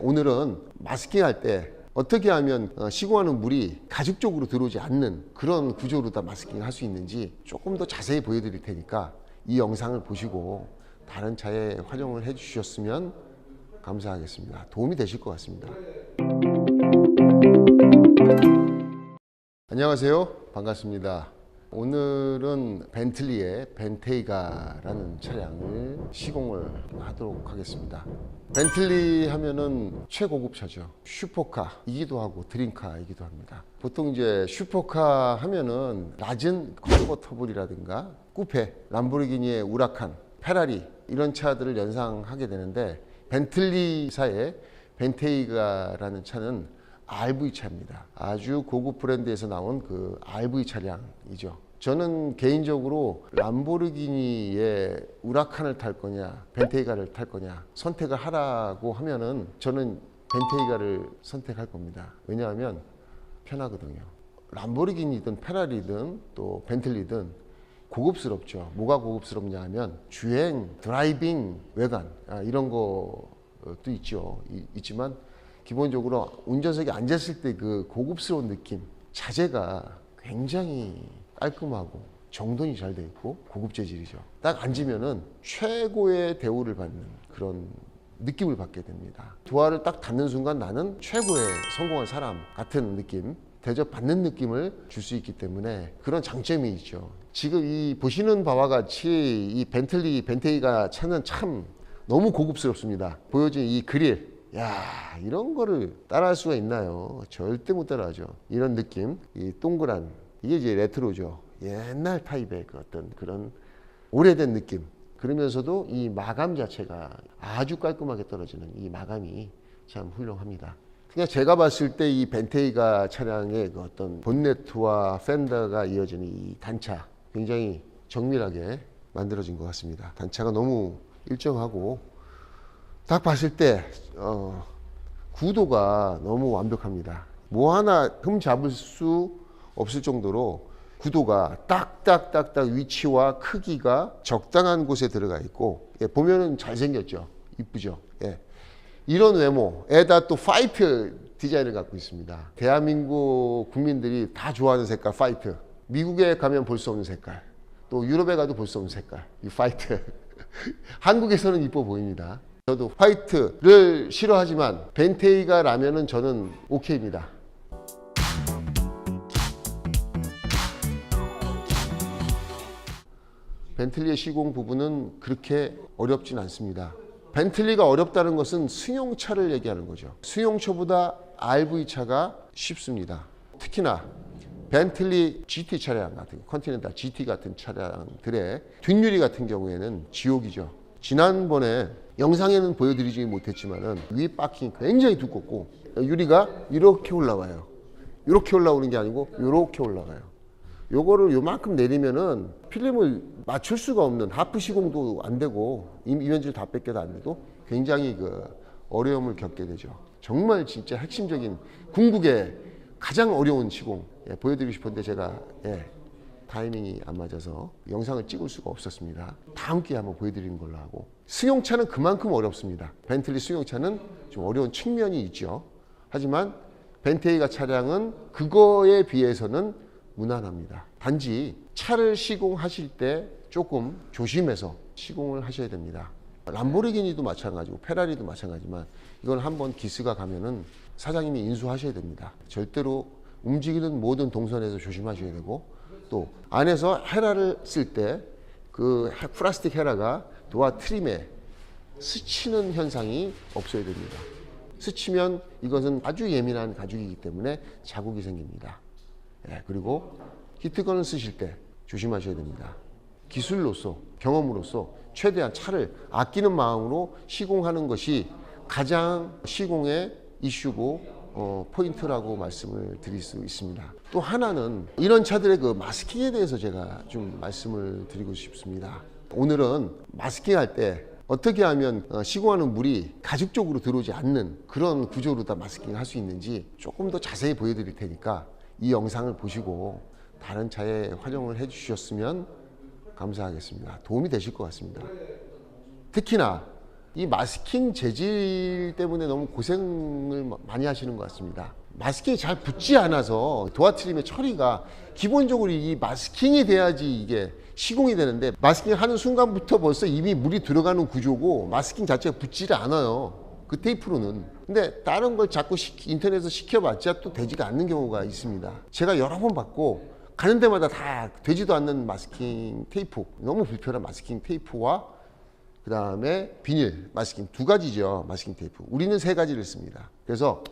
오늘은 마스킹 할 때 어떻게 하면 시공하는 물이 가죽 쪽으로 들어오지 않는 그런 구조로 다 마스킹 할 수 있는지 조금 더 자세히 보여드릴 테니까 이 영상을 보시고 다른 차에 활용을 해 주셨으면 감사하겠습니다. 도움이 되실 것 같습니다. 안녕하세요. 반갑습니다. 오늘은 벤틀리의 벤테이가라는 차량을 시공을 하도록 하겠습니다. 벤틀리 하면은 최고급 차죠. 슈퍼카이기도 하고 드림카이기도 합니다. 보통 이제 슈퍼카 하면은 낮은 컨버터블이라든가 쿠페, 람보르기니의 우라칸, 페라리 이런 차들을 연상하게 되는데 벤틀리사의 벤테이가라는 차는 RV 차입니다. 아주 고급 브랜드에서 나온 그 RV 차량이죠. 저는 개인적으로 람보르기니의 우라칸을 탈 거냐 벤테이가를 탈 거냐 선택을 하라고 하면은 저는 벤테이가를 선택할 겁니다. 왜냐하면 편하거든요. 람보르기니든 페라리든 또 벤틀리든 고급스럽죠. 뭐가 고급스럽냐 하면 주행, 드라이빙, 외관 이런 것도 있죠. 있지만 기본적으로 운전석에 앉았을 때 그 고급스러운 느낌, 자재가 굉장히 깔끔하고 정돈이 잘 돼 있고 고급 재질이죠. 딱 앉으면은 최고의 대우를 받는 그런 느낌을 받게 됩니다. 도어를 딱 닫는 순간 나는 최고의 성공한 사람 같은 느낌, 대접받는 느낌을 줄 수 있기 때문에 그런 장점이 있죠. 지금 이 보시는 바와 같이 이 벤테이가 차는 참 너무 고급스럽습니다. 보여진 이 그릴, 야, 이런 거를 따라할 수가 있나요? 절대 못 따라하죠. 이런 느낌, 이 동그란, 이게 이제 레트로죠. 옛날 타입의 그 어떤 그런 오래된 느낌. 그러면서도 이 마감 자체가 아주 깔끔하게 떨어지는 이 마감이 참 훌륭합니다. 그냥 제가 봤을 때 이 벤테이가 차량의 그 어떤 본네트와 펜더가 이어지는 이 단차, 굉장히 정밀하게 만들어진 것 같습니다. 단차가 너무 일정하고 딱 봤을 때 구도가 너무 완벽합니다. 뭐 하나 흠 잡을 수 없을 정도로 구도가 딱딱딱딱 위치와 크기가 적당한 곳에 들어가 있고, 예, 보면은 잘생겼죠. 이쁘죠. 예. 이런 외모에다 또 화이트 디자인을 갖고 있습니다. 대한민국 국민들이 다 좋아하는 색깔 화이트. 미국에 가면 볼 수 없는 색깔, 또 유럽에 가도 볼 수 없는 색깔, 이 화이트. 한국에서는 이뻐 보입니다. 저도 화이트를 싫어하지만 벤테이가라면은 저는 오케이입니다. 벤틀리의 시공 부분은 그렇게 어렵진 않습니다. 벤틀리가 어렵다는 것은 승용차를 얘기하는 거죠. 승용차보다 RV차가 쉽습니다. 특히나 벤틀리 GT 차량 같은 컨티넨탈 GT 같은 차량들의 뒷유리 같은 경우에는 지옥이죠. 지난번에 영상에는 보여드리지 못했지만은 위 바킹 굉장히 두껍고 유리가 이렇게 올라와요. 이렇게 올라오는 게 아니고 이렇게 올라가요. 요거를 요만큼 내리면은 필름을 맞출 수가 없는 하프 시공도 안 되고 이면지를 다 뺏겨도 안 돼도 굉장히 그 어려움을 겪게 되죠. 정말 진짜 핵심적인 궁극의 가장 어려운 시공 보여드리고 싶은데 제가 타이밍이 안 맞아서 영상을 찍을 수가 없었습니다. 다음 기회에 한번 보여드리는 걸로 하고. 승용차는 그만큼 어렵습니다. 벤틀리 승용차는 좀 어려운 측면이 있죠. 하지만 벤테이가 차량은 그거에 비해서는 무난합니다. 단지 차를 시공하실 때 조금 조심해서 시공을 하셔야 됩니다. 람보르기니도 마찬가지고 페라리도 마찬가지지만 이건 한번 기스가 가면은 사장님이 인수하셔야 됩니다. 절대로 움직이는 모든 동선에서 조심하셔야 되고, 또 안에서 헤라를 쓸 때 그 플라스틱 헤라가 도어 트림에 스치는 현상이 없어야 됩니다. 스치면 이것은 아주 예민한 가죽이기 때문에 자국이 생깁니다. 그리고 히트건을 쓰실 때 조심하셔야 됩니다. 기술로서 경험으로서 최대한 차를 아끼는 마음으로 시공하는 것이 가장 시공의 이슈고 포인트라고 말씀을 드릴 수 있습니다. 또 하나는 이런 차들의 그 마스킹에 대해서 제가 좀 말씀을 드리고 싶습니다. 오늘은 마스킹 할 때 어떻게 하면 시공하는 물이 가죽 쪽으로 들어오지 않는 그런 구조로 다 마스킹을 할 수 있는지 조금 더 자세히 보여드릴 테니까 이 영상을 보시고 다른 차에 활용을 해 주셨으면 감사하겠습니다. 도움이 되실 것 같습니다. 특히나 이 마스킹 재질 때문에 너무 고생을 많이 하시는 것 같습니다. 마스킹이 잘 붙지 않아서 도화 트림의 처리가 기본적으로 이 마스킹이 돼야지 이게 시공이 되는데, 마스킹 하는 순간부터 벌써 이미 물이 들어가는 구조고 마스킹 자체가 붙지를 않아요, 그 테이프로는. 근데 다른 걸 자꾸 인터넷에서 시켜봤자 또 되지가 않는 경우가 있습니다. 제가 여러 번 봤고 가는 데마다 다 되지도 않는 마스킹 테이프, 너무 불편한 마스킹 테이프와 그 다음에 비닐 마스킹, 두 가지죠. 마스킹 테이프 우리는 세 가지를 씁니다. 그래서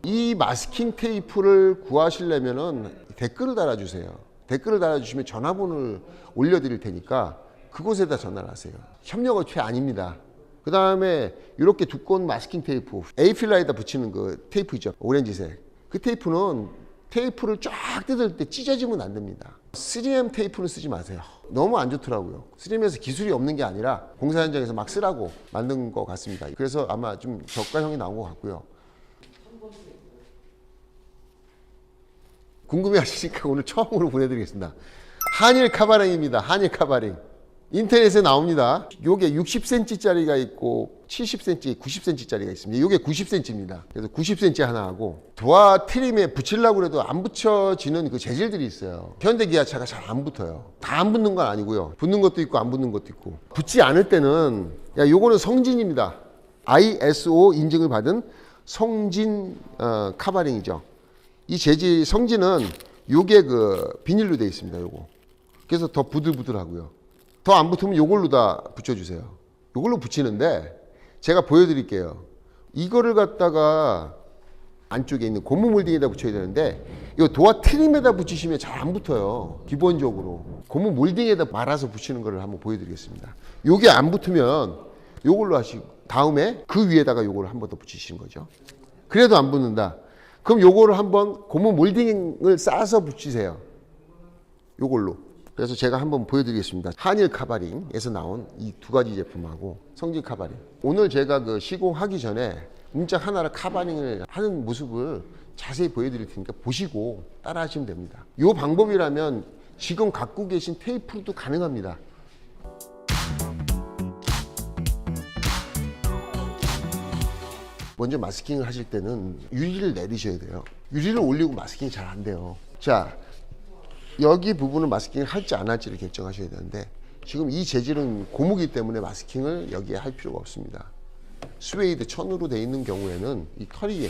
이 마스킹 테이프를 구하시려면은 댓글을 달아주세요. 댓글을 달아주시면 전화번호를 올려드릴 테니까 그곳에다 전화를 하세요. 협력업체 아닙니다. 그 다음에 이렇게 두꺼운 마스킹 테이프, A필라에다 붙이는 그 테이프 있죠, 오렌지색. 그 테이프는 테이프를 쫙 뜯을 때 찢어지면 안 됩니다. 3M 테이프는 쓰지 마세요. 너무 안 좋더라고요. 3M에서 기술이 없는 게 아니라 공사 현장에서 막 쓰라고 만든 것 같습니다. 그래서 아마 좀 저가형이 나온 것 같고요. 궁금해 하시니까 오늘 처음으로 보내드리겠습니다. 한일 카바링입니다. 한일 카바링. 인터넷에 나옵니다. 요게 60cm짜리가 있고 70cm, 90cm짜리가 있습니다. 요게 90cm입니다. 그래서 90cm 하나 하고, 도화 트림에 붙이려고 해도 안 붙여지는 그 재질들이 있어요. 현대기아차가 잘 안 붙어요. 다 안 붙는 건 아니고요. 붙는 것도 있고 안 붙는 것도 있고. 붙지 않을 때는, 요거는 성진입니다. ISO 인증을 받은 성진 카바링이죠. 이 재질 성진은 요게 그 비닐로 되어 있습니다. 요거. 그래서 더 부들부들하고요. 더 안 붙으면 요걸로 다 붙여주세요. 요걸로 붙이는데 제가 보여드릴게요. 이거를 갖다가 안쪽에 있는 고무 몰딩에다 붙여야 되는데, 이 도화 트림에다 붙이시면 잘 안 붙어요. 기본적으로 고무 몰딩에다 말아서 붙이는 거를 한번 보여드리겠습니다. 요게 안 붙으면 요걸로 하시고, 다음에 그 위에다가 요거를 한 번 더 붙이시는 거죠. 그래도 안 붙는다. 그럼 요거를 한번 고무 몰딩을 싸서 붙이세요. 요걸로. 그래서 제가 한번 보여드리겠습니다. 한일 카바링에서 나온 이 두 가지 제품하고 성진 카바링. 오늘 제가 그 시공하기 전에 문짝 하나를 카바링을 하는 모습을 자세히 보여드릴 테니까 보시고 따라 하시면 됩니다. 이 방법이라면 지금 갖고 계신 테이프로도 가능합니다. 먼저 마스킹을 하실 때는 유리를 내리셔야 돼요. 유리를 올리고 마스킹이 잘 안 돼요. 자, 여기 부분을 마스킹을 할지 안 할지를 결정하셔야 되는데, 지금 이 재질은 고무기 때문에 마스킹을 여기에 할 필요가 없습니다. 스웨이드 천으로 되어 있는 경우에는 이 털이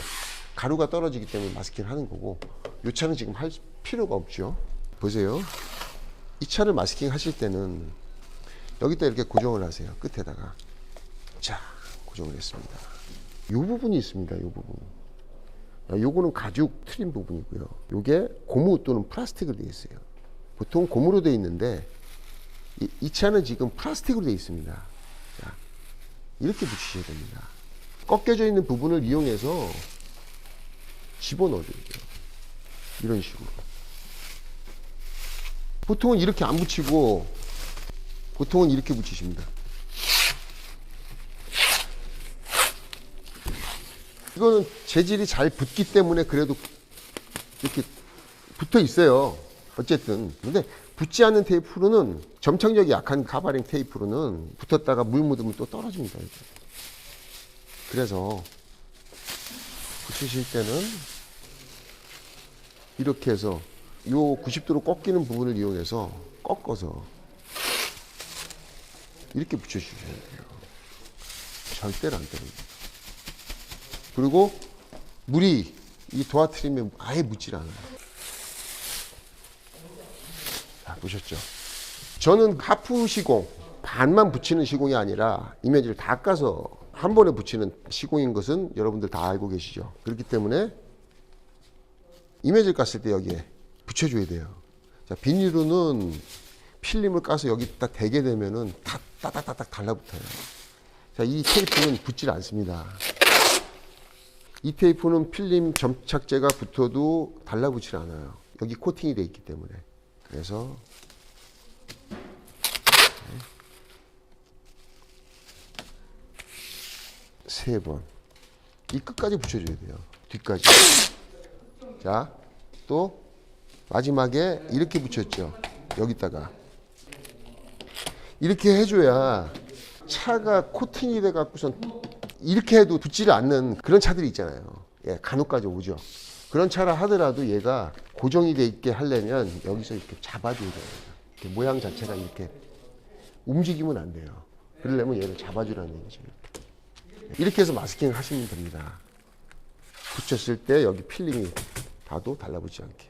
가루가 떨어지기 때문에 마스킹을 하는 거고, 이 차는 지금 할 필요가 없죠. 보세요. 이 차를 마스킹 하실 때는 여기다 이렇게 고정을 하세요. 끝에다가. 자, 고정을 했습니다. 이 부분이 있습니다. 이 부분. 요거는 가죽 트림 부분이고요. 요게 고무 또는 플라스틱으로 되어 있어요. 보통 고무로 되어 있는데 이 차는 지금 플라스틱으로 되어 있습니다. 자, 이렇게 붙이셔야 됩니다. 꺾여져 있는 부분을 이용해서 집어넣어줘야 돼요. 이런 식으로. 보통은 이렇게 안 붙이고 보통은 이렇게 붙이십니다. 이거는 재질이 잘 붙기 때문에 그래도 이렇게 붙어 있어요. 어쨌든. 근데 붙지 않는 테이프로는, 점착력이 약한 카바링 테이프로는 붙었다가 물 묻으면 또 떨어집니다. 이렇게. 그래서 붙이실 때는 이렇게 해서 요 90도로 꺾이는 부분을 이용해서 꺾어서 이렇게 붙여주셔야 돼요. 절대로 안 떨어집니다. 그리고 물이 이 도화 트림에 아예 묻질 않아요. 자, 보셨죠? 저는 하프 시공, 반만 붙이는 시공이 아니라 이미지를 다 까서 한 번에 붙이는 시공인 것은 여러분들 다 알고 계시죠? 그렇기 때문에 이미지를 깠을 때 여기에 붙여줘야 돼요. 자, 비닐로는 필름을 까서 여기 딱 대게 되면은 다 따닥따닥 달라붙어요. 자, 이 테이프는 붙질 않습니다. 이 테이프는 필름 점착제가 붙어도 달라붙질 않아요. 여기 코팅이 되어 있기 때문에. 그래서 세 번. 이 끝까지 붙여줘야 돼요. 뒤까지. 자, 또 마지막에 이렇게 붙였죠. 여기다가. 이렇게 해줘야 차가 코팅이 돼 갖고선 이렇게 해도 붙지를 않는 그런 차들이 있잖아요. 예, 간혹가지 오죠. 그런 차라 하더라도 얘가 고정이 돼 있게 하려면 여기서 이렇게 잡아줘야 돼요. 이렇게 모양 자체가 이렇게 움직이면 안 돼요. 그러려면 얘를 잡아주라는 얘기죠. 이렇게 해서 마스킹 하시면 됩니다. 붙였을 때 여기 필름이 다도 달라붙지 않게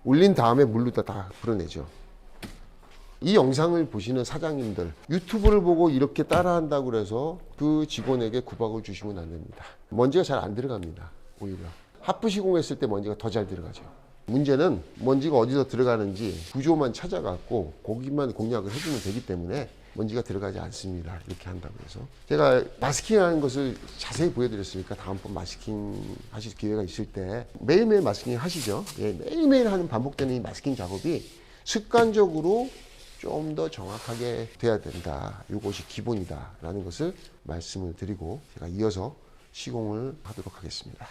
올린 다음에 물로 다 풀어내죠. 이 영상을 보시는 사장님들 유튜브를 보고 이렇게 따라한다고 해서 그 직원에게 구박을 주시면 안 됩니다. 먼지가 잘 안 들어갑니다. 오히려 하프 시공했을 때 먼지가 더 잘 들어가죠. 문제는 먼지가 어디서 들어가는지 구조만 찾아갖고 거기만 공략을 해주면 되기 때문에 먼지가 들어가지 않습니다. 이렇게 한다고 해서 제가 마스킹하는 것을 자세히 보여드렸으니까 다음번 마스킹 하실 기회가 있을 때 매일매일 마스킹 하시죠. 예, 매일매일 하는 반복되는 이 마스킹 작업이 습관적으로 좀 더 정확하게 돼야 된다. 이것이 기본이다 라는 것을 말씀을 드리고 제가 이어서 시공을 하도록 하겠습니다.